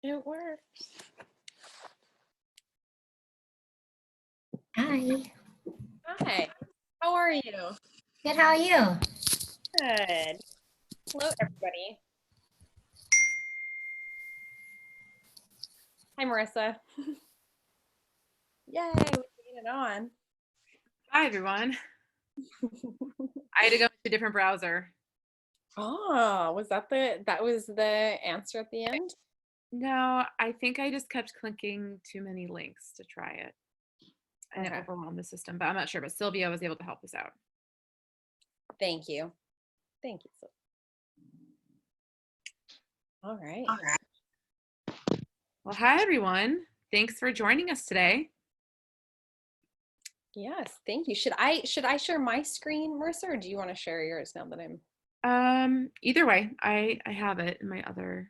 It works. Hi. Hi. How are you? Good, how are you? Good. Hello, everybody. Hi, Marissa. Yay, we're getting it on. Hi, everyone. I had to go to a different browser. Oh, was that the answer at the end? No, I think I just kept clicking too many links to try it. And Okay. it overwhelmed the system, but I'm not sure. But Sylvia was able to help us out. Thank you. Thank you. All right. Well, hi, everyone. Thanks for joining us today. Yes, thank you. Should I share my screen, Marissa, or do you want to share yours now that I'm? Either way, I have it in my other.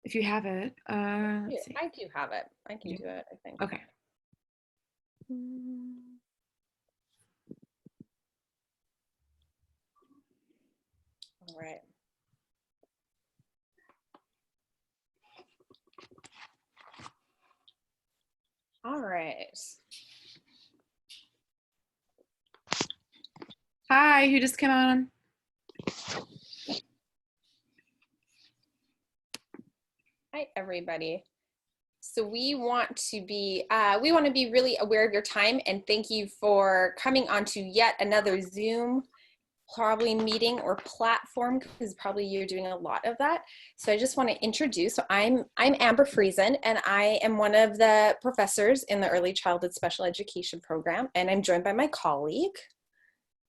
If you have it, let's see. I do have it. I can do it, I think. Okay. All right. All right. Hi, who just came on? Hi, everybody. So we want to be really aware of your time, and thank you for coming onto yet another Zoom probably meeting or platform, because probably you're doing a lot of that. So I just want to introduce, so I'm Amber Friesen, and I am one of the professors in the Early Childhood Special Education program, and I'm joined by my colleague.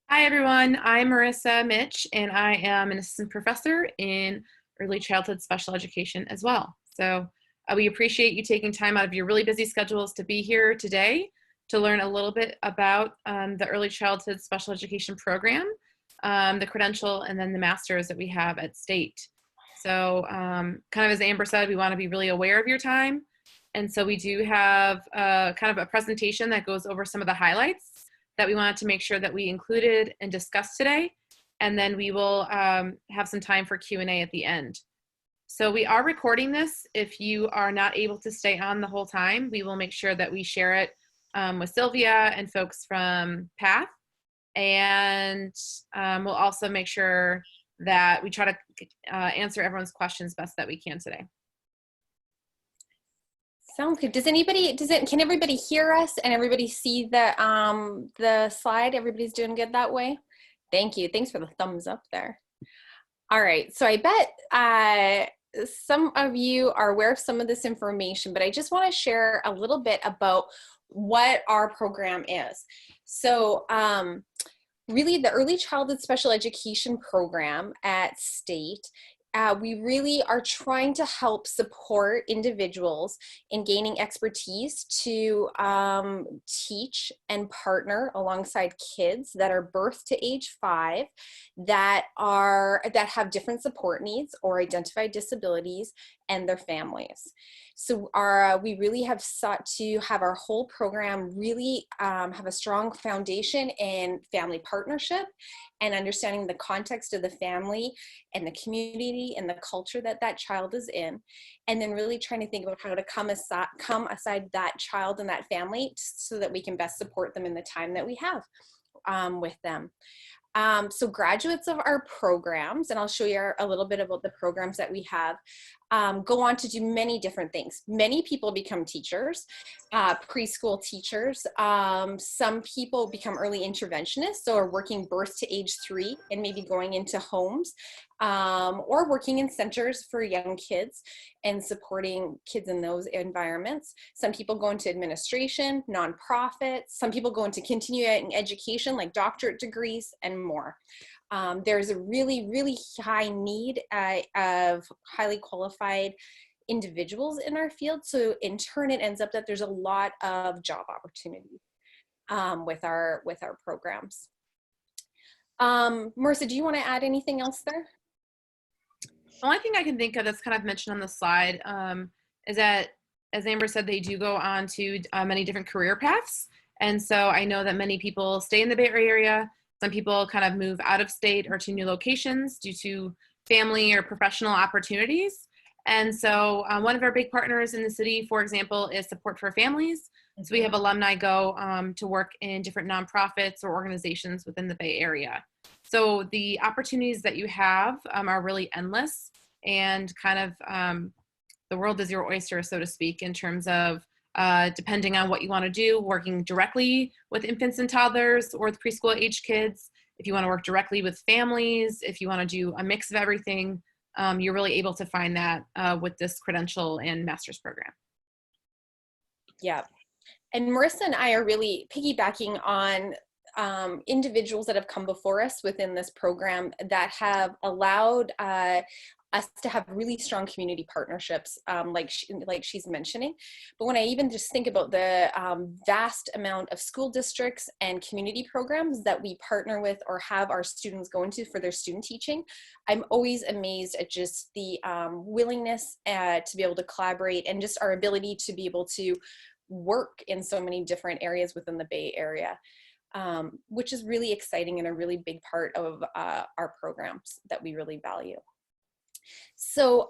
Hi, everyone. I'm Marissa Mitch, and I am an assistant professor in Early Childhood Special Education as well. So we appreciate you taking time out of your really busy schedules to be here today to learn a little bit about the Early Childhood Special Education program, the Credential, and then the Masters that we have at State. So kind of as Amber said, we want to be really aware of your time. And so we do have kind of a presentation that goes over some of the highlights that we wanted to make sure that we included and discussed today. And then we will have some time for Q&A at the end. So we are recording this. If you are not able to stay on the whole time, we will make sure that we share it with Sylvia and folks from PATH. And we'll also make sure that we try to answer everyone's questions best that we can today. Sounds good. Can everybody hear us and everybody see the slide? Everybody's doing good that way? Thank you. Thanks for the thumbs up there. All right. So I bet some of you are aware of some of this information, but I just want to share a little bit about what our program is. So really, the Early Childhood Special Education program at State, we really are trying to help support individuals in gaining expertise to teach and partner alongside kids that are birth to age 5 that have different support needs or identified disabilities and their families. So we really have sought to have our whole program really have a strong foundation in family partnership and understanding the context of the family and the community and the culture that that child is in, and then really trying to think about how to come aside that child and that family so that we can best support them in the time that we have with them. So graduates of our programs, and I'll show you a little bit about the programs that we have, go on to do many different things. Many people become teachers, preschool teachers. Some people become early interventionists, so are working birth to age 3 and maybe going into homes or working in centers for young kids and supporting kids in those environments. Some people go into administration, nonprofits. Some people go into continuing education like doctorate degrees and more. There's a really, really high need of highly qualified individuals in our field. So in turn, it ends up that there's a lot of job opportunities with our programs. Marissa, do you want to add anything else there? The only thing I can think of that's kind of mentioned on the slide is that, as Amber said, they do go on to many different career paths. And so I know that many people stay in the Bay Area. Some people kind of move out of state or to new locations due to family or professional opportunities. And so one of our big partners in the city, for example, is Support for Families. So we have alumni go to work in different nonprofits or organizations within the Bay Area. So the opportunities that you have are really endless, and kind of the world is your oyster, so to speak, in terms of depending on what you want to do, working directly with infants and toddlers or with preschool age kids. If you want to work directly with families, if you want to do a mix of everything, you're really able to find that with this credential and master's program. Yeah. And Marissa and I are really piggybacking on individuals that have come before us within this program that have allowed us to have really strong community partnerships, like she's mentioning. But when I even just think about the vast amount of school districts and community programs that we partner with or have our students go into for their student teaching, I'm always amazed at just the willingness to be able to collaborate, and just our ability to be able to work in so many different areas within the Bay Area, which is really exciting and a really big part of our programs that we really value. So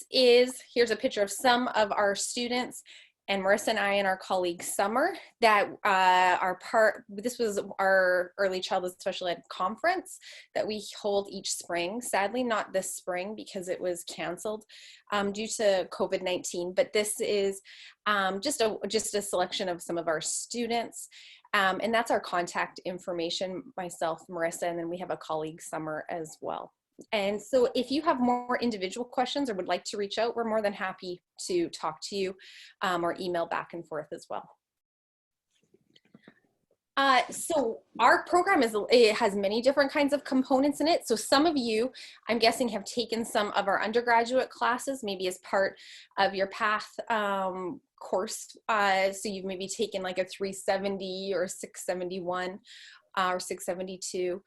here's a picture of some of our students, and Marissa and I and our colleague Summer that this was our early childhood special ed conference that we hold each spring. Sadly, not this spring because it was canceled due to COVID-19, but this is just a selection of some of our students. And that's our contact information, myself, Marissa, and then we have a colleague, Summer, as well. And so if you have more individual questions or would like to reach out, we're more than happy to talk to you or email back and forth as well. So our program has many different kinds of components in it. So some of you, I'm guessing, have taken some of our undergraduate classes, maybe as part of your PATH course. So you've maybe taken like a 370 or 671. Or 672.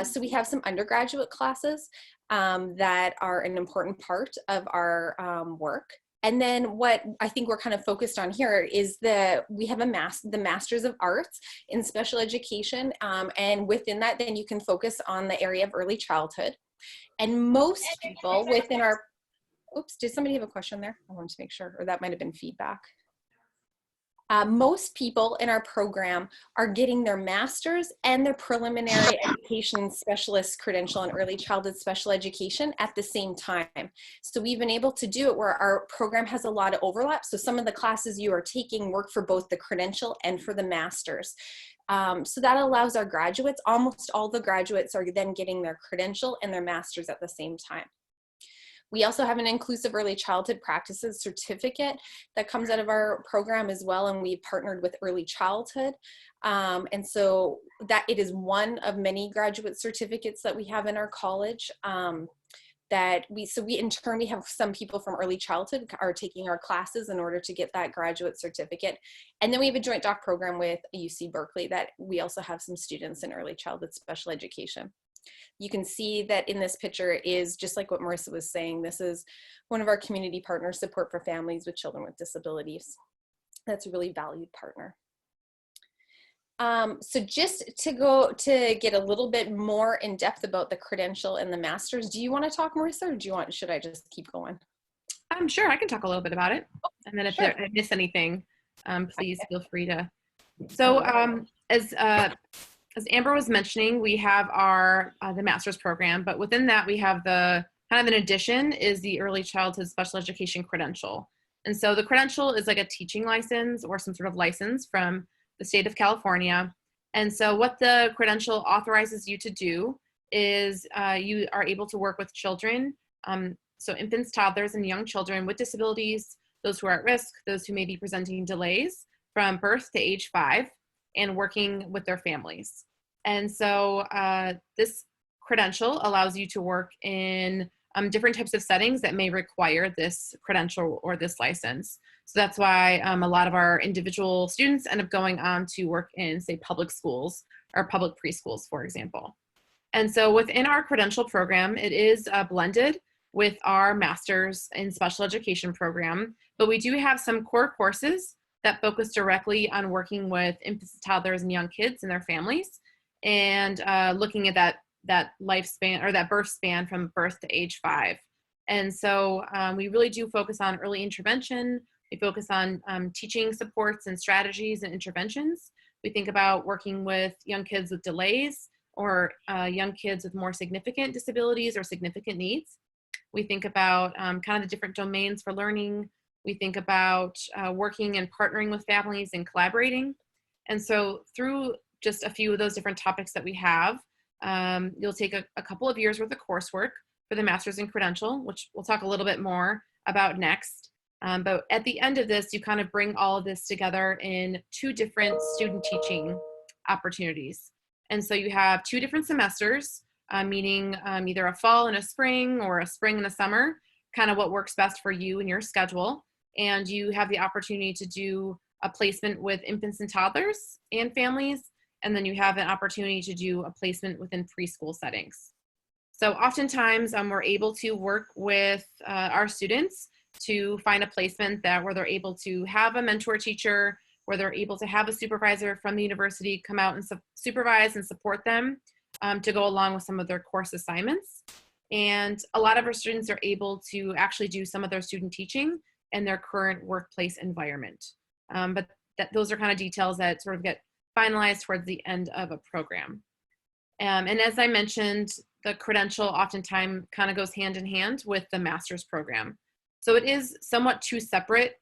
So we have some undergraduate classes that are an important part of our work. And then what I think we're kind of focused on here is we have the Masters of Arts in Special Education. And within that, then you can focus on the area of early childhood. And most people within our, oops, did somebody have a question there? I wanted to make sure, or that might've been feedback. Most people in our program are getting their master's and their preliminary education specialist credential in early childhood special education at the same time. So we've been able to do it where our program has a lot of overlap. So some of the classes you are taking work for both the credential and for the master's. So that allows our graduates, almost all the graduates are then getting their credential and their master's at the same time. We also have an inclusive early childhood practices certificate that comes out of our program as well, and we've partnered with early childhood. And so that it is one of many graduate certificates that we have in our college. So we in turn, we have some people from early childhood are taking our classes in order to get that graduate certificate. And then we have a joint doc program with UC Berkeley that we also have some students in early childhood special education. You can see that in this picture is just like what Marissa was saying. This is one of our community partners, Support for Families with Children with Disabilities. That's a really valued partner. So just to get a little bit more in depth about the credential and the master's, do you want to talk, Marissa, or should I just keep going? I'm sure I can talk a little bit about it. And then if Sure. I miss anything, please feel free to. So as Amber was mentioning, we have our the master's program, but within that we have the kind of an addition is the early childhood special education credential. And so the credential is like a teaching license or some sort of license from the state of California. And so what the credential authorizes you to do is you are able to work with children, so infants, toddlers, and young children with disabilities, those who are at risk, those who may be presenting delays from birth to age 5, and working with their families. And so this credential allows you to work in different types of settings that may require this credential or this license. So that's why a lot of our individual students end up going on to work in, say, public schools or public preschools, for example. And so within our credential program, it is blended with our master's in special education program, but we do have some core courses that focus directly on working with infants, toddlers, and young kids and their families, and looking at that lifespan or that birth span from birth to age 5. And so we really do focus on early intervention. We focus on teaching supports and strategies and interventions. We think about working with young kids with delays or young kids with more significant disabilities or significant needs. We think about kind of the different domains for learning. We think about working and partnering with families and collaborating. And so through just a few of those different topics that we have, you'll take a couple of years worth of coursework for the Master's in Credential, which we'll talk a little bit more about next. But at the end of this, you kind of bring all of this together in 2 different student teaching opportunities. And so you have 2 different semesters, meaning either a fall and a spring or a spring and a summer, kind of what works best for you and your schedule. And you have the opportunity to do a placement with infants and toddlers and families. And then you have an opportunity to do a placement within preschool settings. So oftentimes we're able to work with our students to find a placement where they're able to have a mentor teacher, where they're able to have a supervisor from the university come out and supervise and support them to go along with some of their course assignments. And a lot of our students are able to actually do some of their student teaching in their current workplace environment. But those are kind of details that sort of get finalized towards the end of a program. And as I mentioned, the credential oftentimes kind of goes hand in hand with the master's program. So it is somewhat 2 separate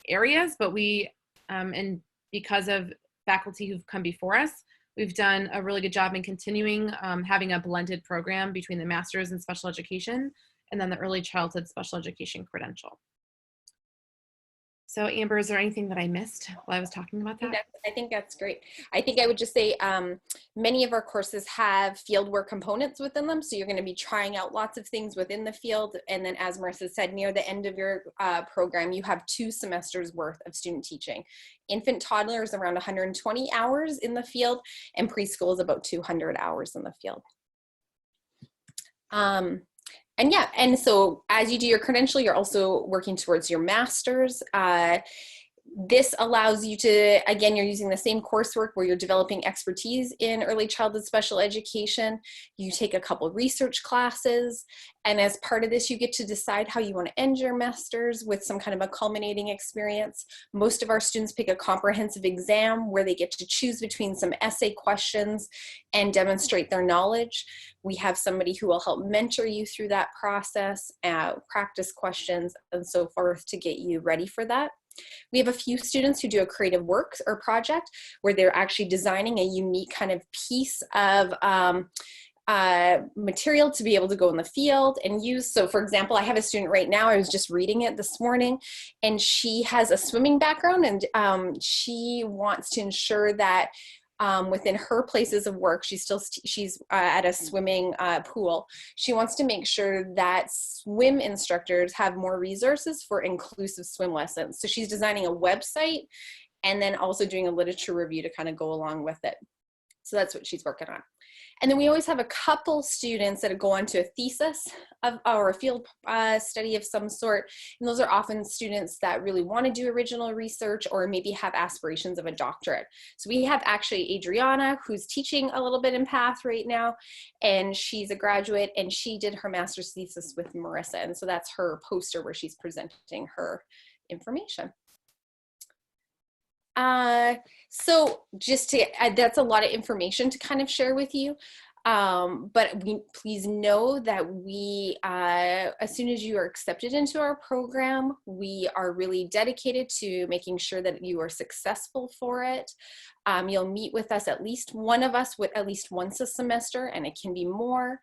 areas, but we, and because of faculty who've come before us, we've done a really good job in continuing having a blended program between the master's in special education and then the early childhood special education credential. So Amber, is there anything that I missed while I was talking about that? I think that's great. I think I would just say many of our courses have fieldwork components within them. So you're going to be trying out lots of things within the field. And then as Marissa said, near the end of your program, you have 2 semesters worth of student teaching. Infant toddler is around 120 hours in the field, and preschool is about 200 hours in the field. And yeah, and so as you do your credential, you're also working towards your master's. This allows you to, again, you're using the same coursework where you're developing expertise in early childhood special education. You take a couple research classes, and as part of this, you get to decide how you want to end your master's with some kind of a culminating experience. Most of our students pick a comprehensive exam where they get to choose between some essay questions and demonstrate their knowledge. We have somebody who will help mentor you through that process, practice questions, and so forth to get you ready for that. We have a few students who do a creative work or project where they're actually designing a unique kind of piece of material to be able to go in the field and use. So for example, I have a student right now, I was just reading it this morning, and she has a swimming background, and she wants to ensure that within her places of work, she's at a swimming pool. She wants to make sure that swim instructors have more resources for inclusive swim lessons. So she's designing a website and then also doing a literature review to kind of go along with it. So that's what she's working on. And then we always have a couple students that go on to a thesis or a field study of some sort. And those are often students that really want to do original research or maybe have aspirations of a doctorate. So we have actually Adriana, who's teaching a little bit in PATH right now, and she's a graduate, and she did her master's thesis with Marissa. And so that's her poster where she's presenting her information. So just to, that's a lot of information to kind of share with you. But please know that we, as soon as you are accepted into our program, we are really dedicated to making sure that you are successful for it. You'll meet with us, at least one of us, at least once a semester, and it can be more.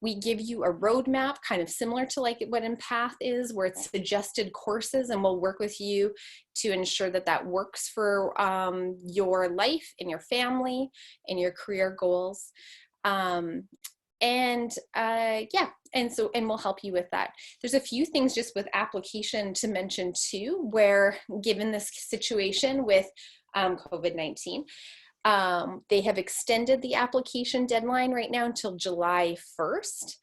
We give you a roadmap kind of similar to like what in PATH is, where it's suggested courses, and we'll work with you to ensure that that works for your life and your family and your career goals. Yeah, and we'll help you with that. There's a few things just with application to mention too, where given this situation with COVID-19, they have extended the application deadline right now until July 1st,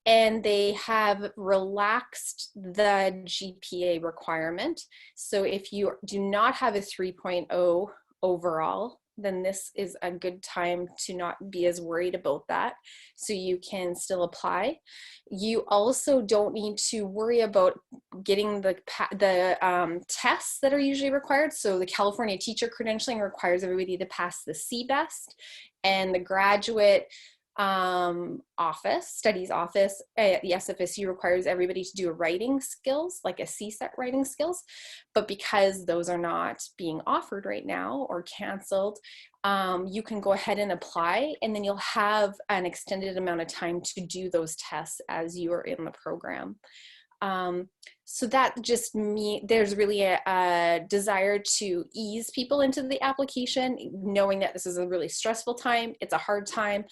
and they have relaxed the GPA requirement. So if you do not have a 3.0 overall then this is a good time to not be as worried about that. So you can still apply. You also don't need to worry about getting the tests that are usually required. So the California teacher credentialing requires everybody to pass the CBEST, and the graduate studies office at the SFSU requires everybody to do a writing skills, like a CSET writing skills. But because those are not being offered right now or canceled, you can go ahead and apply, and then you'll have an extended amount of time to do those tests as you are in the program. So that just there's really a desire to ease people into the application, knowing that this is a really stressful time, it's a hard time.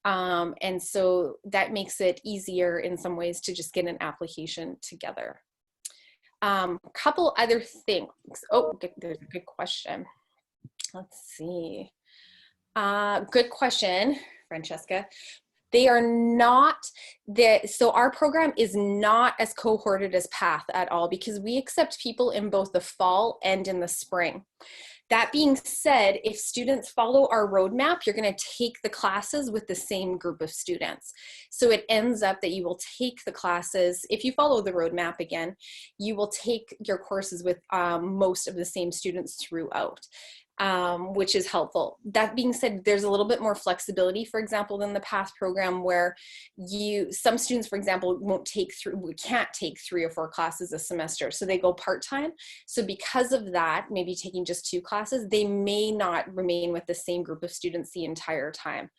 And so that makes it easier in some ways to just get an application together. Couple other things. Oh, there's a good question. Let's see. Good question, Francesca. They are not so our program is not as cohorted as PATH at all, because we accept people in both the fall and in the spring. That being said, if students follow our roadmap, you're going to take the classes with the same group of students. So it ends up that you will take the classes, if you follow the roadmap again, you will take your courses with most of the same students throughout. Which is helpful. That being said, there's a little bit more flexibility, for example, than the PATH program, where some students, for example, can't take 3 or 4 classes a semester, so they go part-time. So because of that, maybe taking just 2 classes, they may not remain with the same group of students the entire time.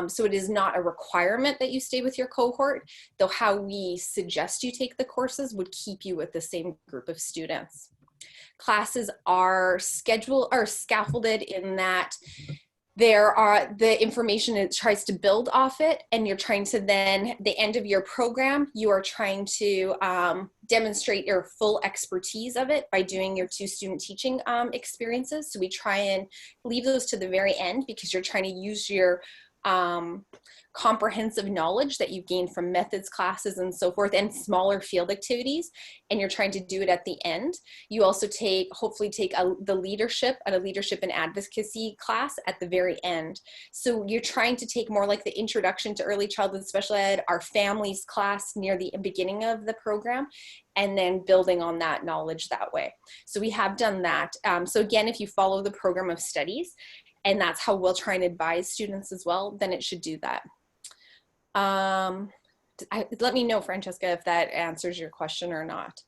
So it is not a requirement that you stay with your cohort, though how we suggest you take the courses would keep you with the same group of students. Classes are scaffolded in that the information, it tries to build off it, and you're trying to then, the end of your program, you are trying to demonstrate your full expertise of it by doing your 2 student teaching experiences. So we try and leave those to the very end, because you're trying to use your comprehensive knowledge that you've gained from methods classes and so forth, and smaller field activities, and you're trying to do it at the end. You also hopefully take the leadership and advocacy class at the very end. So you're trying to take more like the introduction to early childhood special ed, our families class near the beginning of the program, and then building on that knowledge that way. So we have done that. So again, if you follow the program of studies, and that's how we'll try and advise students as well, then it should do that. Let me know, Francesca, if that answers your question or not.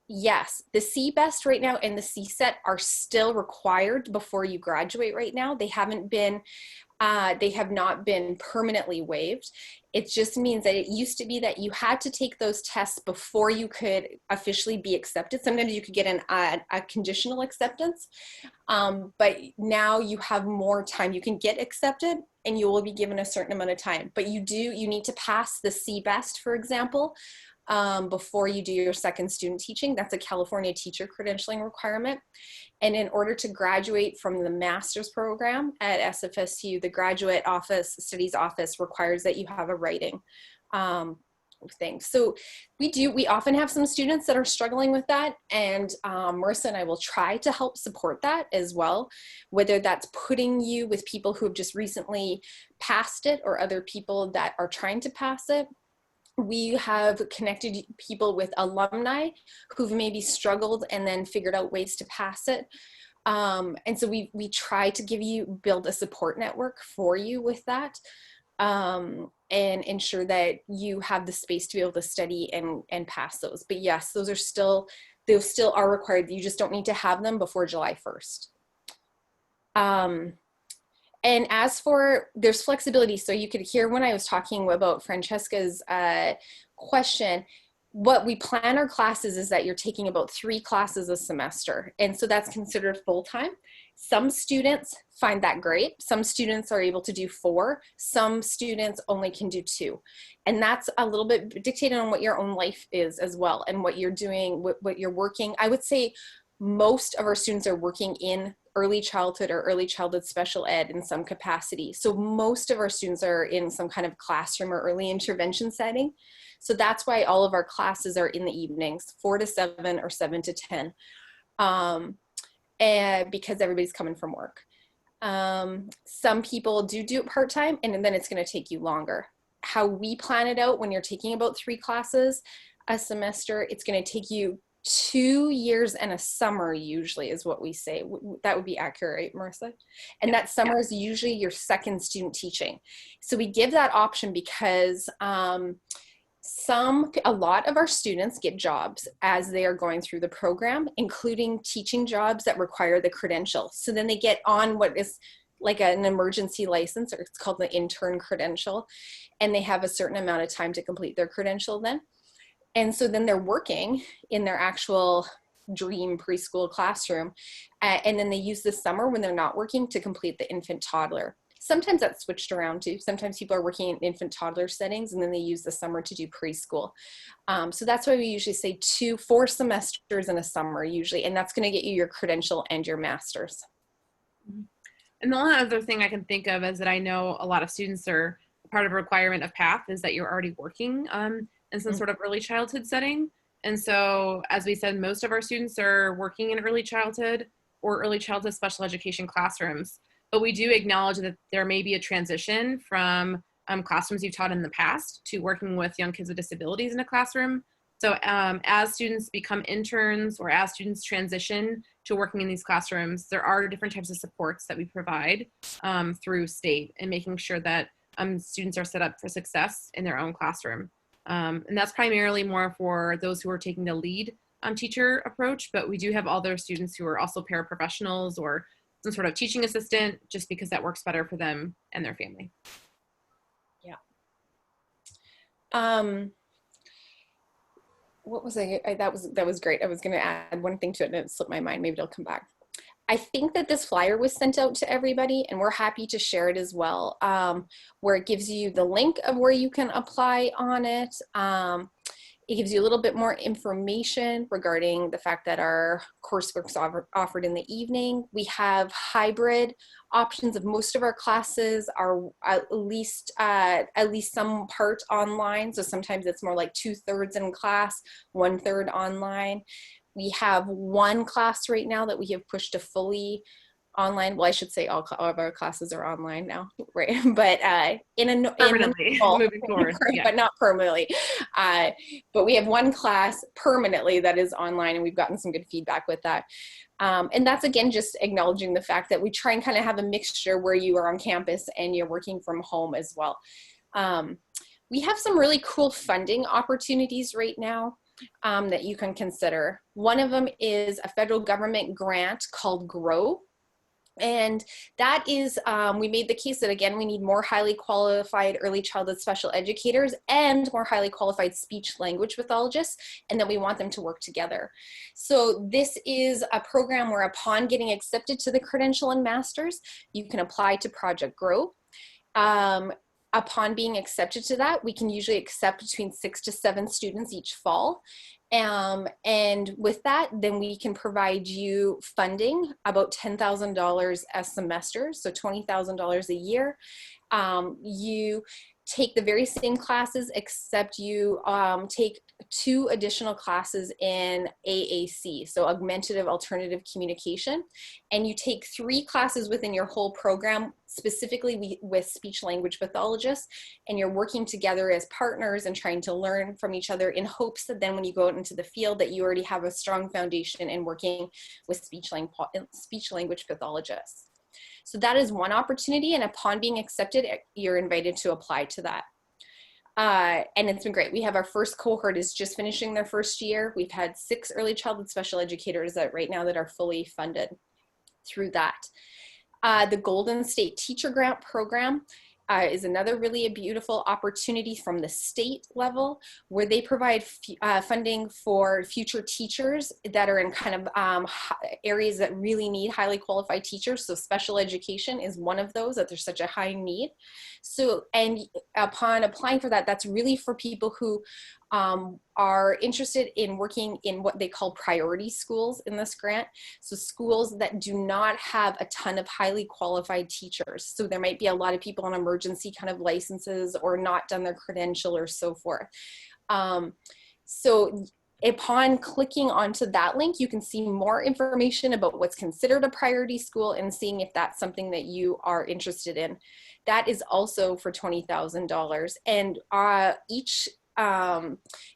Yes, the CBEST right now and the CSET are still required before you graduate right now. They haven't been, they have not been permanently waived. It just means that it used to be that you had to take those tests before you could officially be accepted. Sometimes you could get a conditional acceptance, but now you have more time. You can get accepted and you will be given a certain amount of time, but you need to pass the CBEST, for example, before you do your second student teaching. That's a California teacher credentialing requirement. And in order to graduate from the master's program at SFSU, the graduate studies office requires that you have a writing thing. So we often have some students that are struggling with that, and Marissa and I will try to help support that as well, whether that's putting you with people who have just recently passed it or other people that are trying to pass it. We have connected people with alumni who've maybe struggled and then figured out ways to pass it. And so we try to build a support network for you with that, and ensure that you have the space to be able to study and pass those. But yes, those still are required. You just don't need to have them before July 1st. And as for, there's flexibility. So you could hear when I was talking about Francesca's question, what we plan our classes is that you're taking about 3 classes a semester. And so that's considered full-time. Some students find that great. Some students are able to do 4. Some students only can do 2. And that's a little bit dictated on what your own life is as well, and what you're doing, what you're working. I would say most of our students are working in early childhood or early childhood special ed in some capacity. So most of our students are in some kind of classroom or early intervention setting. So that's why all of our classes are in the evenings, 4 to 7 or 7 to 10. because everybody's coming from work. Some people do it part-time, and then it's going to take you longer. How we plan it out, when you're taking about 3 classes a semester, it's going to take you 2 years and a summer usually is what we say. That would be accurate, right, Marissa? And that summer is usually your second student teaching. So we give that option because a lot of our students get jobs as they are going through the program, including teaching jobs that require the credential. So then they get on what is like an emergency license, or it's called the intern credential, and they have a certain amount of time to complete their credential then. And so then they're working in their actual dream preschool classroom, and then they use the summer when they're not working to complete the infant toddler. Sometimes that's switched around too. Sometimes people are working in infant toddler settings, and then they use the summer to do preschool. So that's why we usually say 4 semesters in a summer usually, and that's going to get you your credential and your master's. And the only other thing I can think of is that I know a lot of students are part of a requirement of PATH is that you're already working in some sort of early childhood setting. And so, as we said, most of our students are working in early childhood or early childhood special education classrooms. But we do acknowledge that there may be a transition from classrooms you've taught in the past to working with young kids with disabilities in a classroom. So as students become interns or as students transition to working in these classrooms, there are different types of supports that we provide through state and making sure that students are set up for success in their own classroom. And that's primarily more for those who are taking the lead teacher approach, but we do have other students who are also paraprofessionals or some sort of teaching assistant, just because that works better for them and their family. Yeah. What was that was great. I was going to add one thing to it and it slipped my mind. Maybe it'll come back. I think that this flyer was sent out to everybody, and we're happy to share it as well, where it gives you the link of where you can apply on it. It gives you a little bit more information regarding the fact that our coursework's offered in the evening. We have hybrid options of most of our classes are at least some part online. So sometimes it's more like 2/3 in class, 1/3 online. We have one class right now that we have pushed to fully online. Well, I should say all of our classes are online now, right? But Permanently moving forward, yeah. But not permanently. But we have one class permanently that is online, and we've gotten some good feedback with that. And that's, again, just acknowledging the fact that we try and kind of have a mixture where you are on campus and you're working from home as well. We have some really cool funding opportunities right now that you can consider. One of them is a federal government grant called GROW. And that is, we made the case that, again, we need more highly qualified early childhood special educators and more highly qualified speech language pathologists, and that we want them to work together. So this is a program where, upon getting accepted to the credential and masters, you can apply to Project GROW. Upon being accepted to that, we can usually accept between 6 to 7 students each fall. And with that, then we can provide you funding, about $10,000 a semester, so $20,000 a year. You take the very same classes, except you take 2 additional classes in AAC, so Augmentative Alternative Communication, and you take 3 classes within your whole program, specifically with speech language pathologists, and you're working together as partners and trying to learn from each other in hopes that then when you go out into the field that you already have a strong foundation in working with speech language pathologists. So that is one opportunity, and upon being accepted, you're invited to apply to that. And it's been great. We have our first cohort is just finishing their first year. We've had 6 early childhood special educators that right now that are fully funded through that. The Golden State Teacher Grant Program is another really beautiful opportunity from the state level, where they provide funding for future teachers that are in kind of areas that really need highly qualified teachers. So special education is one of those, that there's such a high need. So, and upon applying for that, that's really for people who are interested in working in what they call priority schools in this grant. So schools that do not have a ton of highly qualified teachers. So there might be a lot of people on emergency kind of licenses or not done their credential or so forth. So Upon clicking onto that link, you can see more information about what's considered a priority school and seeing if that's something that you are interested in. That is also for $20,000. And each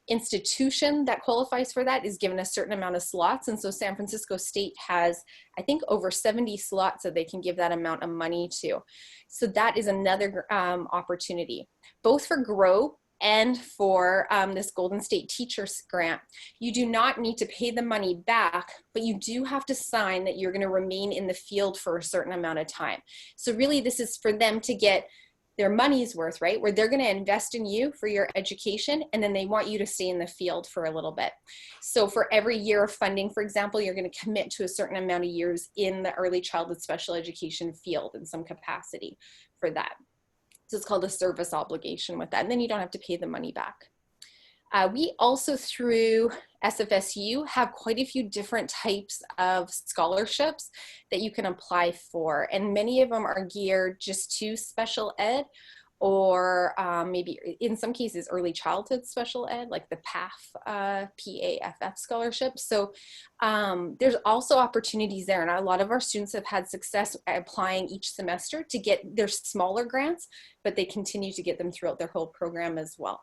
institution that qualifies for that is given a certain amount of slots. And so San Francisco State has, I think, over 70 slots that they can give that amount of money to. So that is another opportunity, both for GROW and for this Golden State Teachers Grant. You do not need to pay the money back, but you do have to sign that you're going to remain in the field for a certain amount of time. So really this is for them to get their money's worth, right? Where they're going to invest in you for your education, and then they want you to stay in the field for a little bit. So for every year of funding, for example, you're going to commit to a certain amount of years in the early childhood special education field in some capacity for that. So it's called a service obligation with that. And then you don't have to pay the money back. We also, through SFSU, have quite a few different types of scholarships that you can apply for. And many of them are geared just to special ed, or maybe in some cases early childhood special ed, like the PAF, PAFF scholarship. So there's also opportunities there, and a lot of our students have had success applying each semester to get their smaller grants, but they continue to get them throughout their whole program as well.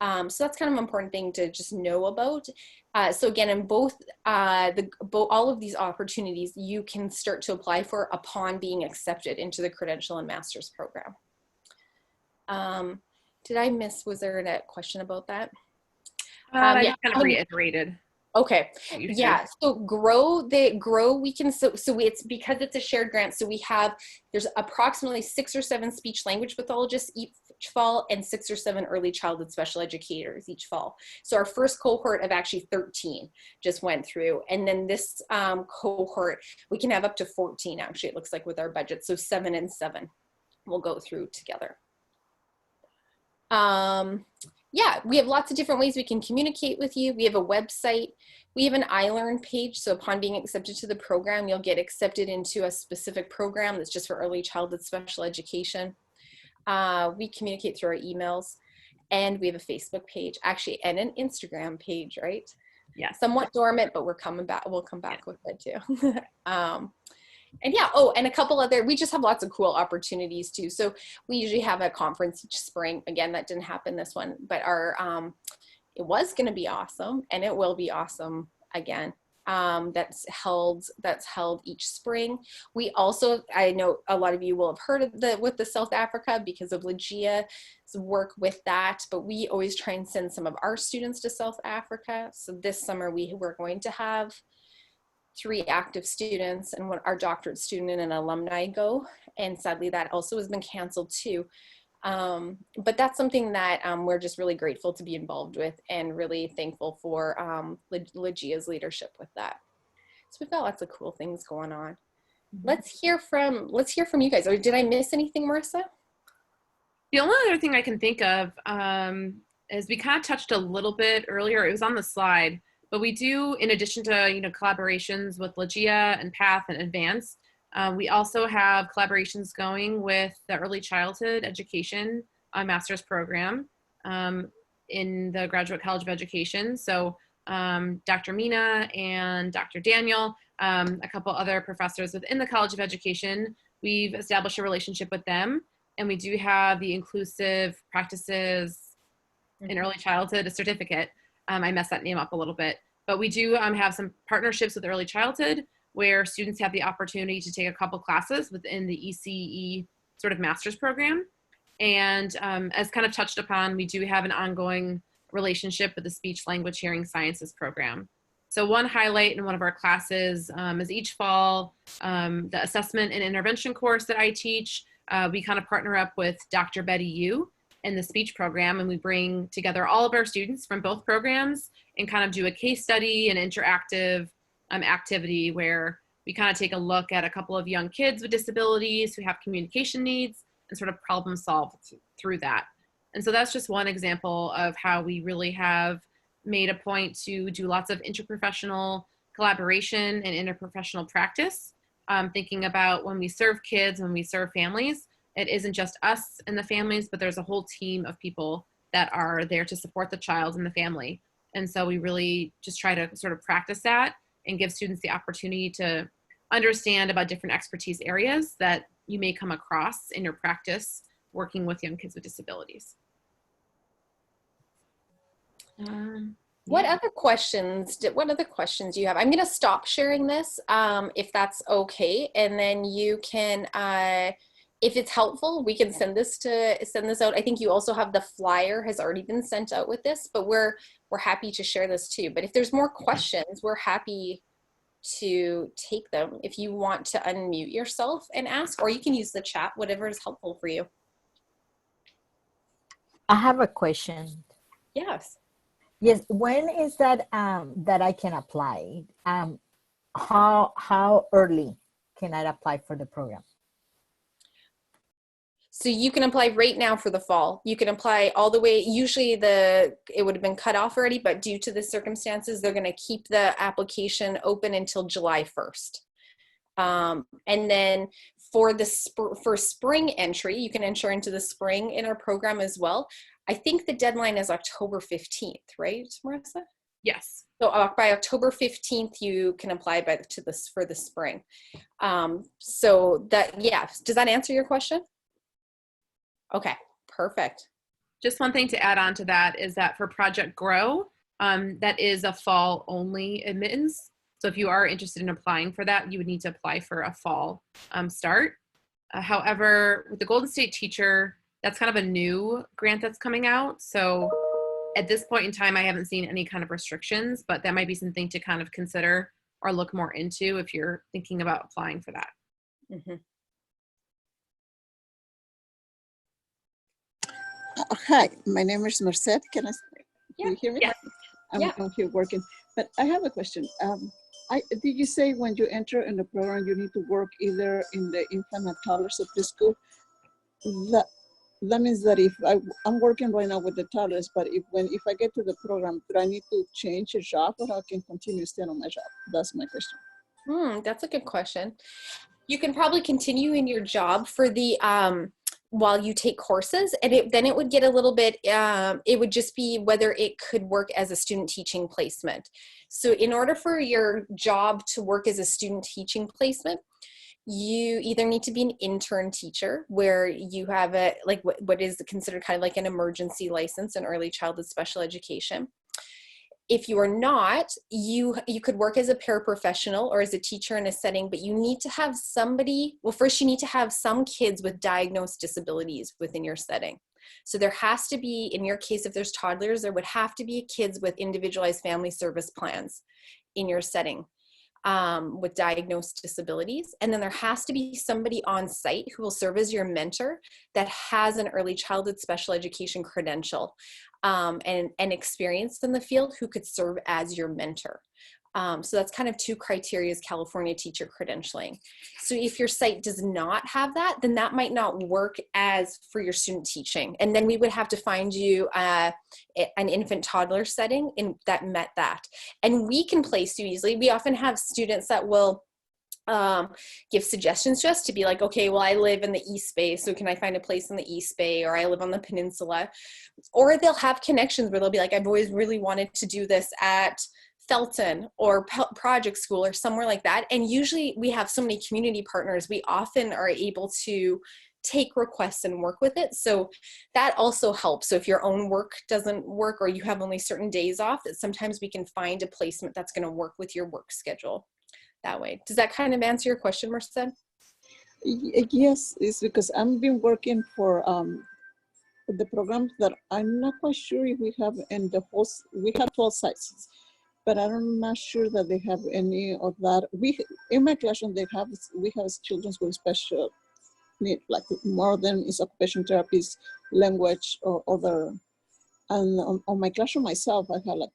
So that's kind of an important thing to just know about. So again, in both, all of these opportunities, you can start to apply for upon being accepted into the Credential and Master's program. Did I miss, was there a question about that? I just kind of reiterated. Okay, yeah, so GROW, we can, so it's because it's a shared grant, so there's approximately 6 or 7 speech language pathologists each fall and 6 or 7 early childhood special educators each fall. So our first cohort of actually 13 just went through, and then this cohort, we can have up to 14 actually, it looks like, with our budget, so 7 and 7 will go through together. Yeah, we have lots of different ways we can communicate with you. We have a website. We have an iLearn page. So upon being accepted to the program, you'll get accepted into a specific program that's just for early childhood special education. We communicate through our emails, and we have a Facebook page, actually, and an Instagram page, right? Yeah. Somewhat dormant, but we're coming back. We'll come back with it too. And yeah, oh, and a couple other, we just have lots of cool opportunities too. So we usually have a conference each spring. Again, that didn't happen this one, but it was going to be awesome, and it will be awesome again. That's held each spring. We also, I know a lot of you will have heard of with the South Africa because of Legia's work with that, but we always try and send some of our students to South Africa. So this summer we were going to have 3 active students and our doctorate student and an alumni go, and sadly that also has been canceled too. But that's something that we're just really grateful to be involved with, and really thankful for Legia's leadership with that. So we've got lots of cool things going on. Mm-hmm. Let's hear from you guys. Or did I miss anything, Marissa? The only other thing I can think of is we kind of touched a little bit earlier. It was on the slide. But we do, in addition to collaborations with Legia and PATH and Advance, we also have collaborations going with the Early Childhood Education Master's Program in the Graduate College of Education. So Dr. Mina and Dr. Daniel, a couple other professors within the College of Education, we've established a relationship with them, and we do have the Inclusive Practices in Early Childhood, a certificate. I messed that name up a little bit, but we do have some partnerships with early childhood where students have the opportunity to take a couple classes within the ECE sort of master's program. And as kind of touched upon, we do have an ongoing relationship with the Speech Language Hearing Sciences program. So one highlight in one of our classes is each fall, the assessment and intervention course that I teach, we kind of partner up with Dr. Betty Yu in the speech program, and we bring together all of our students from both programs and kind of do a case study and interactive activity where we kind of take a look at a couple of young kids with disabilities who have communication needs and sort of problem solve through that. And so that's just one example of how we really have made a point to do lots of interprofessional collaboration and interprofessional practice, thinking about when we serve kids, when we serve families, it isn't just us and the families, but there's a whole team of people that are there to support the child and the family. And so we really just try to sort of practice that and give students the opportunity to understand about different expertise areas that you may come across in your practice working with young kids with disabilities. What other questions do you have? I'm going to stop sharing this if that's okay, and then you can if it's helpful, we can send this out. I think you also have the flyer has already been sent out with this, but we're happy to share this too. But if there's more questions, we're happy to take them. If you want to unmute yourself and ask, or you can use the chat, whatever is helpful for you. I have a question. Yes. Yes, when is that that I can apply? How early can I apply for the program? So you can apply right now for the fall. You can apply all the way. Usually it would have been cut off already, but due to the circumstances, they're going to keep the application open until July 1st. And then for spring entry, you can enter into the spring in our program as well. I think the deadline is October 15th, right, Marissa? Yes. So by October 15th, you can apply for the spring. So that, yeah, does that answer your question? Okay, perfect. Just one thing to add on to that is that for Project Grow, that is a fall only admittance. So if you are interested in applying for that, you would need to apply for a fall start. However, with the Golden State Teacher, that's kind of a new grant that's coming out. So at this point in time, I haven't seen any kind of restrictions, but that might be something to kind of consider or look more into if you're thinking about applying for that. Mm-hmm. Hi, my name is Merced. Can you hear me? Yes. I'm here working, but I have a question. Did you say when you enter in the program, you need to work either in the infant and toddlers or preschool? That means that if I'm working right now with the toddlers, but if I get to the program, do I need to change a job, or I can continue staying on my job? That's my question. That's a good question. You can probably continue in your job for the while you take courses, and then it would get a little bit, it would just be whether it could work as a student teaching placement. So in order for your job to work as a student teaching placement, you either need to be an intern teacher where you have what is considered kind of like an emergency license in early childhood special education. If you are not, you could work as a paraprofessional or as a teacher in a setting, but you need to have somebody, well, first you need to have some kids with diagnosed disabilities within your setting. So there has to be, in your case, if there's toddlers, there would have to be kids with individualized family service plans in your setting with diagnosed disabilities. And then there has to be somebody on site who will serve as your mentor that has an early childhood special education credential and experience in the field who could serve as your mentor. So that's kind of two criteria as California teacher credentialing. So if your site does not have that, then that might not work as for your student teaching. And then we would have to find you an infant toddler setting that met that. And we can place you easily. We often have students that will give suggestions just to be like, okay, well, I live in the East Bay, so can I find a place in the East Bay, or I live on the peninsula. Or they'll have connections where they'll be like, I've always really wanted to do this at Felton or Project School or somewhere like that. And usually we have so many community partners, we often are able to take requests and work with it. So that also helps. So if your own work doesn't work or you have only certain days off, that sometimes we can find a placement that's going to work with your work schedule that way. Does that kind of answer your question, Merced? Yes, it's because I've been working for the programs that I'm not quite sure if we have in the whole, we have 12 sites, but I'm not sure that they have any of that. In my classroom, we have children with special need, like more than is occupation therapies, language, or other. And on my classroom myself, I have like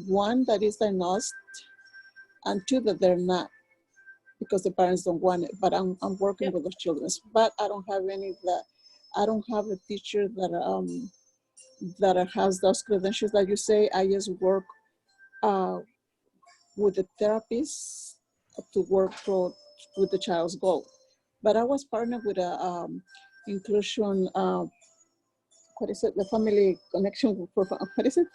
one that is diagnosed and two that they're not, because the parents don't want it. But I'm working with those children. But I don't have any that. I don't have a teacher that has those credentials that you say. I just work with the therapist to work with the child's goal. But I was partnered with a inclusion, what is it? The family connection, what is it?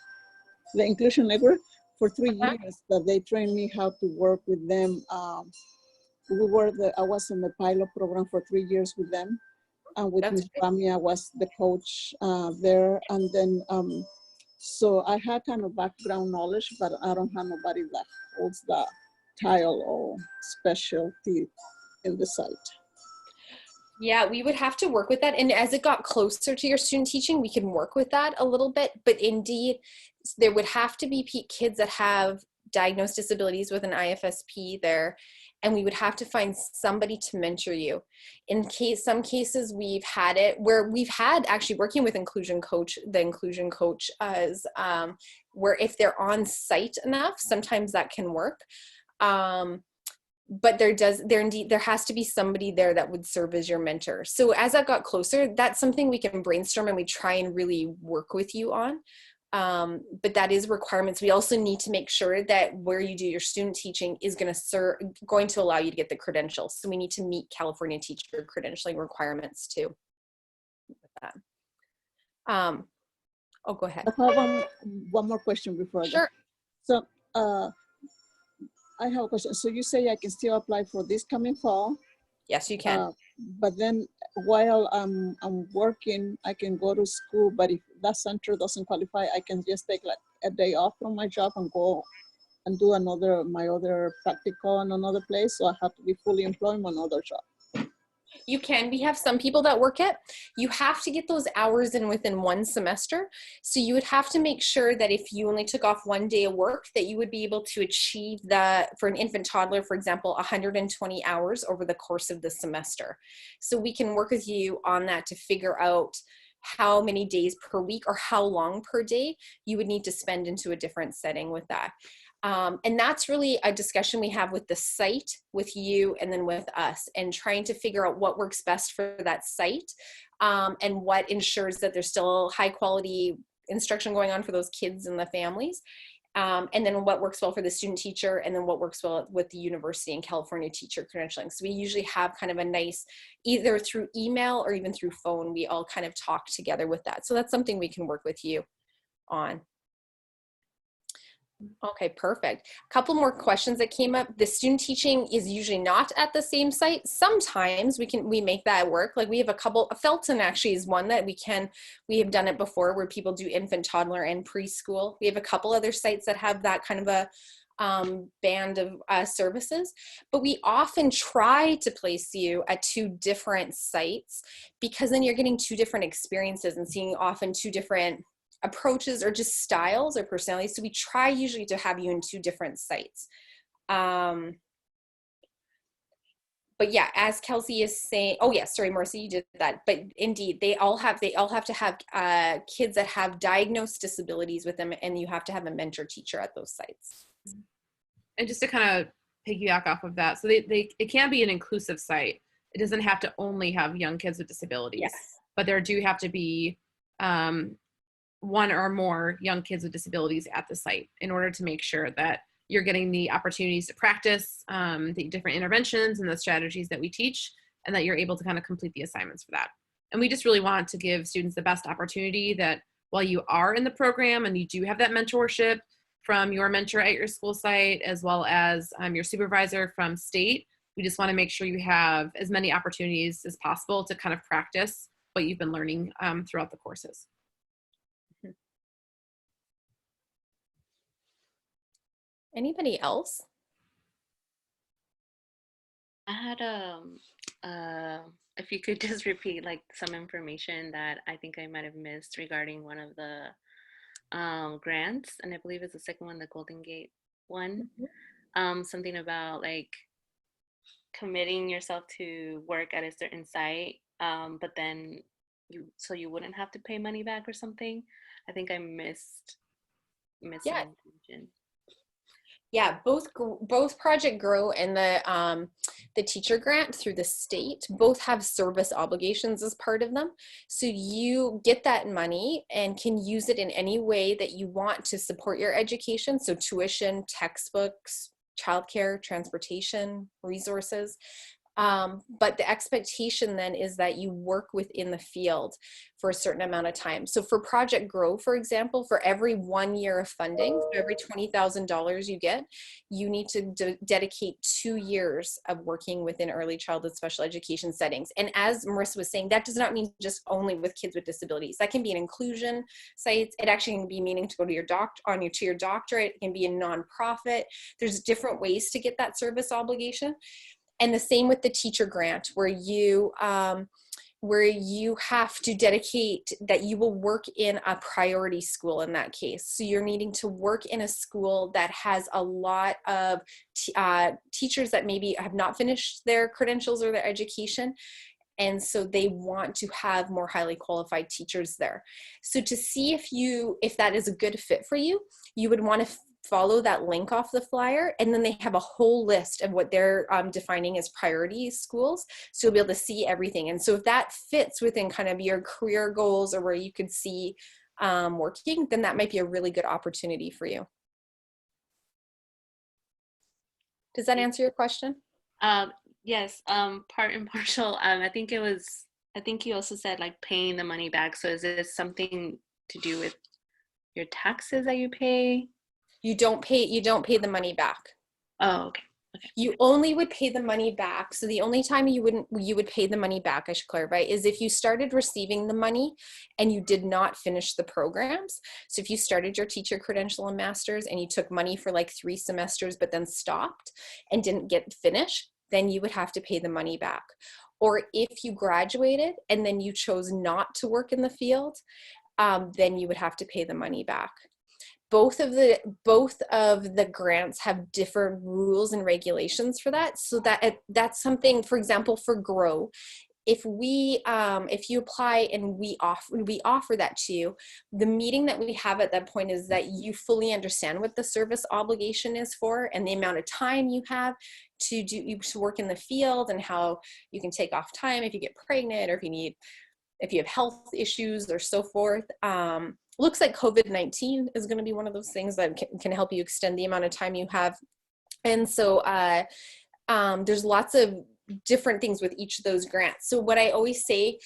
the Inclusion Network for 3 years that they trained me how to work with them. I was in the pilot program for 3 years with them. And with That's Ms. great. Rami, I was the coach there. And then, so I had kind of background knowledge, but I don't have nobody that holds the title or specialty in the site. Yeah, we would have to work with that. And as it got closer to your student teaching, we can work with that a little bit. But indeed, there would have to be kids that have diagnosed disabilities with an IFSP there. And we would have to find somebody to mentor you. In some cases we've had it where we've had actually working with the inclusion coach as where if they're on site enough, sometimes that can work. But there has to be somebody there that would serve as your mentor. So as that got closer, that's something we can brainstorm and we try and really work with you on. But that is requirements. We also need to make sure that where you do your student teaching is going to allow you to get the credentials. So we need to meet California teacher credentialing requirements too. With that. Oh, go ahead. I have one more question before I go. Sure. So I have a question. So you say I can still apply for this coming fall? Yes, you can. But then while I'm working, I can go to school, but if that center doesn't qualify, I can just take like a day off from my job and go and do my other practical in another place. So I have to be fully employed in another job. You can. We have some people that work it. You have to get those hours in within one semester. So you would have to make sure that if you only took off one day of work, that you would be able to achieve for an infant toddler, for example, 120 hours over the course of the semester. So we can work with you on that to figure out how many days per week or how long per day you would need to spend into a different setting with that. And that's really a discussion we have with the site, with you, and then with us, and trying to figure out what works best for that site and what ensures that there's still high quality instruction going on for those kids and the families. And then what works well for the student teacher, and then what works well with the university and California teacher credentialing. So we usually have kind of a nice, either through email or even through phone, we all kind of talk together with that. So that's something we can work with you on. Okay, perfect. A couple more questions that came up. The student teaching is usually not at the same site. Sometimes we make that work. Like we have a couple, Felton actually is one that we have done it before where people do infant, toddler, and preschool. We have a couple other sites that have that kind of a band of services, but we often try to place you at 2 different sites because then you're getting 2 different experiences and seeing often 2 different approaches or just styles or personalities. So we try usually to have you in 2 different sites. But yeah, as Kelsey is saying, oh yeah, sorry, Marcy, you did that. But indeed, they all have to have kids that have diagnosed disabilities with them, and you have to have a mentor teacher at those sites. And just to kind of piggyback off of that, so it can be an inclusive site. It doesn't have to only have young kids with disabilities, Yes. but there do have to be 1 or more young kids with disabilities at the site in order to make sure that you're getting the opportunities to practice the different interventions and the strategies that we teach, and that you're able to kind of complete the assignments for that. And we just really want to give students the best opportunity that while you are in the program and you do have that mentorship from your mentor at your school site, as well as your supervisor from state, we just want to make sure you have as many opportunities as possible to kind of practice what you've been learning throughout the courses. Anybody else? I had if you could just repeat like some information that I think I might have missed regarding one of the grants, and I believe it's the second one, the Golden Gate one. Something about like committing yourself to work at a certain site, but then you wouldn't have to pay money back or something. I think I missed Yeah. some information. Yeah, both Project Grow and the teacher grant through the state both have service obligations as part of them. So you get that money and can use it in any way that you want to support your education. So tuition, textbooks, childcare, transportation, resources. But the expectation then is that you work within the field for a certain amount of time. So for Project Grow, for example, for every 1 year of funding, so every $20,000 you get, you need to dedicate 2 years of working within early childhood special education settings. And as Marissa was saying, that does not mean just only with kids with disabilities. That can be an inclusion sites. It actually can be meaning to go to your to your doctorate. It can be a nonprofit. There's different ways to get that service obligation. And the same with the teacher grant, where you have to dedicate that you will work in a priority school in that case. So you're needing to work in a school that has a lot of teachers that maybe have not finished their credentials or their education. And so they want to have more highly qualified teachers there. So to see if that is a good fit for you, you would want to follow that link off the flyer, and then they have a whole list of what they're defining as priority schools, so you'll be able to see everything. And so if that fits within kind of your career goals or where you could see working, then that might be a really good opportunity for you. Does that answer your question? Yes, part and partial. I think you also said like paying the money back. So is this something to do with your taxes that you pay? You don't pay the money back. Oh, okay. Okay. You only would pay the money back. So the only time you would pay the money back, I should clarify, is if you started receiving the money and you did not finish the programs. So if you started your teacher credential and masters and you took money for like 3 semesters, but then stopped and didn't get finished, then you would have to pay the money back. Or if you graduated and then you chose not to work in the field, then you would have to pay the money back. Both of the grants have different rules and regulations for that. So that's something, for example, for Grow, if you apply and we offer that to you, the meeting that we have at that point is that you fully understand what the service obligation is for and the amount of time you have to work in the field and how you can take off time if you get pregnant or if you have health issues or so forth. Looks like COVID-19 is going to be one of those things that can help you extend the amount of time you have. And so there's lots of different things with each of those grants. So what I always say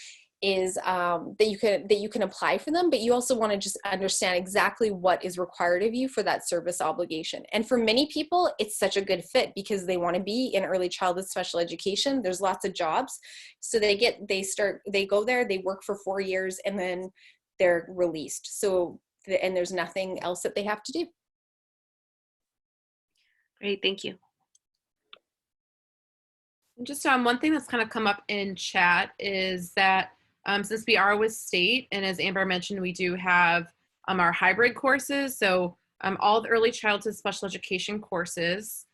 is that you can apply for them, but you also want to just understand exactly what is required of you for that service obligation. And for many people, it's such a good fit because they want to be in early childhood special education. There's lots of jobs. So they go there, they work for 4 years, and then they're released. So, and there's nothing else that they have to do. Great, thank you. Just one thing that's kind of come up in chat is that since we are with state, and as Amber mentioned, we do have our hybrid courses. So all the early childhood special education courses,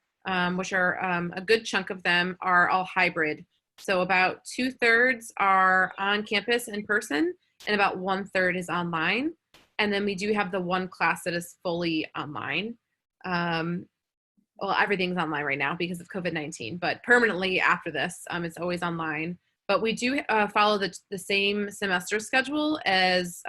which are a good chunk of them, are all hybrid. So about 2/3 are on campus in person, and about 1/3 is online. And then we do have the one class that is fully online. Well, everything's online right now because of COVID-19, but permanently after this, it's always online. But we do follow the same semester schedule as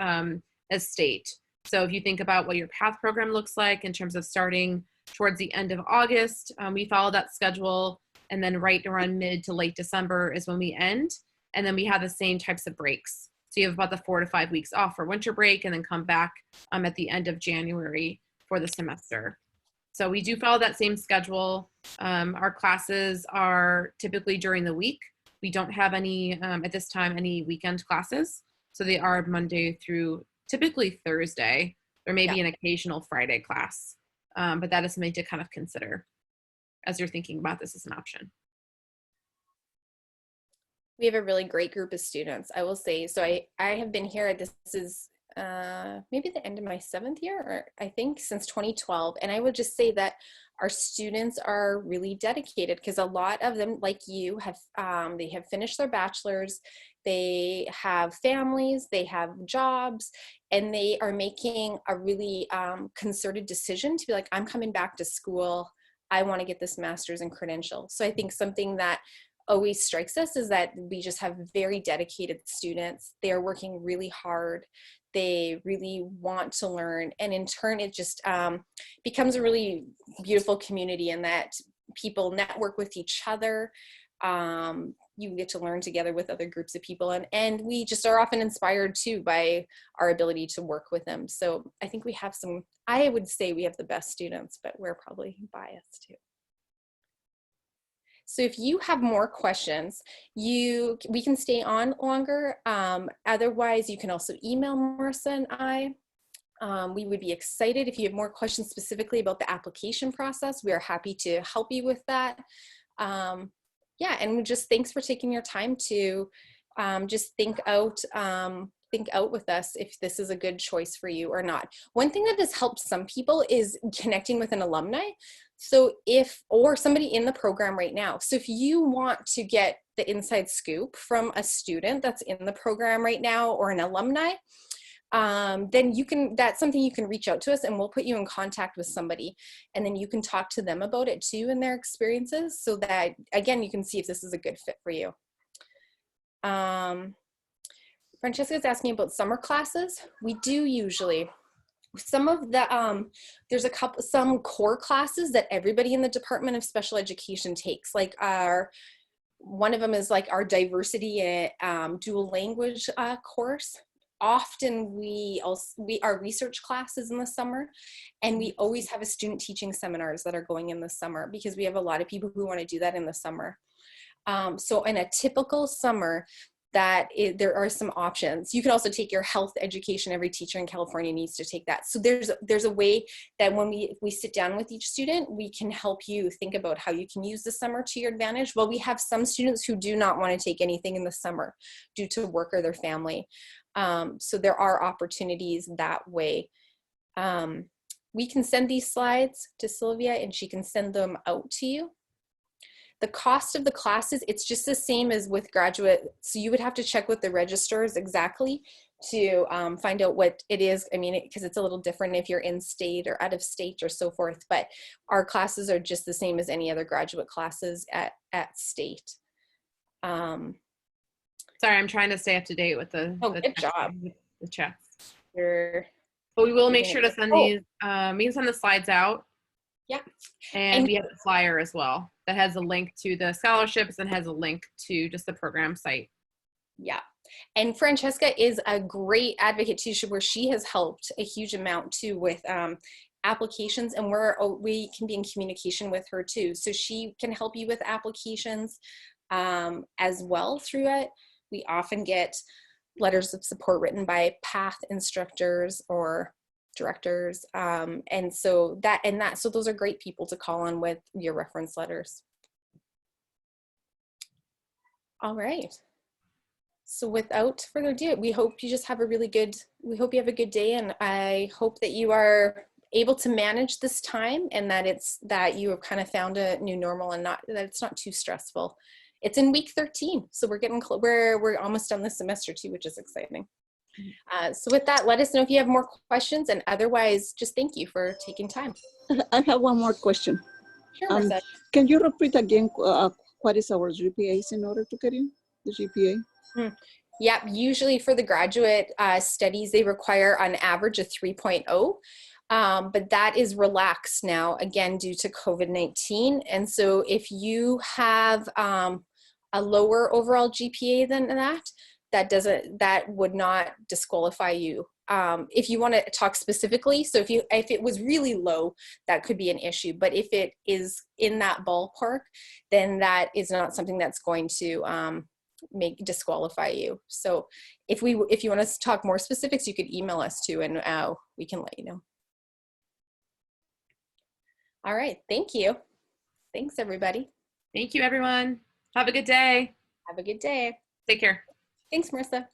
state. So if you think about what your PATH program looks like in terms of starting towards the end of August, we follow that schedule, and then right around mid to late December is when we end, and then we have the same types of breaks. So you have about the 4 to 5 weeks off for winter break, and then come back at the end of January for the semester. So we do follow that same schedule. Our classes are typically during the week. We don't have any, at this time, any weekend classes. So they are Monday through typically Thursday. There may be an occasional Friday class, but that is something to kind of consider as you're thinking about this as an option. We have a really great group of students, I will say. So I have been here, this is maybe the end of my 7th year, or I think since 2012. And I would just say that our students are really dedicated because a lot of them, like you, they have finished their bachelor's, they have families, they have jobs, and they are making a really concerted decision to be like, I'm coming back to school. I want to get this master's in credential. So I think something that always strikes us is that we just have very dedicated students. They are working really hard. They really want to learn. And in turn, it just becomes a really beautiful community in that people network with each other. You get to learn together with other groups of people, and we just are often inspired too by our ability to work with them. So I think we have I would say we have the best students, but we're probably biased too. So if you have more questions, we can stay on longer. Otherwise, you can also email Marissa and I. We would be excited if you have more questions specifically about the application process. We are happy to help you with that. Yeah, and just thanks for taking your time to just think out with us if this is a good choice for you or not. One thing that has helped some people is connecting with an alumni. So or somebody in the program right now. So if you want to get the inside scoop from a student that's in the program right now or an alumni, then that's something you can reach out to us and we'll put you in contact with somebody, and then you can talk to them about it too and their experiences, so that again you can see if this is a good fit for you. Francesca's asking about summer classes. We do usually. Some of the some core classes that everybody in the Department of Special Education takes, like one of them is like our diversity dual language course. Often our research classes in the summer, and we always have a student teaching seminars that are going in the summer because we have a lot of people who want to do that in the summer. So in a typical summer, there are some options. You can also take your health education. Every teacher in California needs to take that. So there's a way that when we sit down with each student, we can help you think about how you can use the summer to your advantage. Well, we have some students who do not want to take anything in the summer due to work or their family. So there are opportunities that way. We can send these slides to Sylvia and she can send them out to you. The cost of the classes, it's just the same as with graduate. So you would have to check with the registrars exactly to find out what it is. I mean, because it's a little different if you're in state or out of state or so forth, but our classes are just the same as any other graduate classes at state. Sorry, I'm trying to stay up to date with the good job. The chats. But we will make sure to send these. We can send the slides out. Yeah. And we have a flyer as well that has a link to the scholarships and has a link to just the program site. Yeah. And Francesca is a great advocate too, where she has helped a huge amount too with applications, and we can be in communication with her too. So she can help you with applications as well through it. We often get letters of support written by PATH instructors or directors, and so those are great people to call on with your reference letters. All right. So without further ado, we hope you have a good day, and I hope that you are able to manage this time, and that you have kind of found a new normal, and that it's not too stressful. It's in week 13, so we're almost done this semester too, which is exciting. So with that, let us know if you have more questions, and otherwise, just thank you for taking time. I have one more question. Sure, Marissa. Can you repeat again what is our GPAs in order to get in the GPA? Yeah, usually for the graduate studies, they require on average a 3.0. But that is relaxed now, again, due to COVID-19. And so if you have a lower overall GPA than that would not disqualify you. If you want to talk specifically, so if it was really low, that could be an issue. But if it is in that ballpark, then that is not something that's going to disqualify you. So if you want us to talk more specifics, you could email us too, and we can let you know. All right, thank you. Thanks, everybody. Thank you, everyone. Have a good day. Have a good day. Take care. Thanks, Marissa.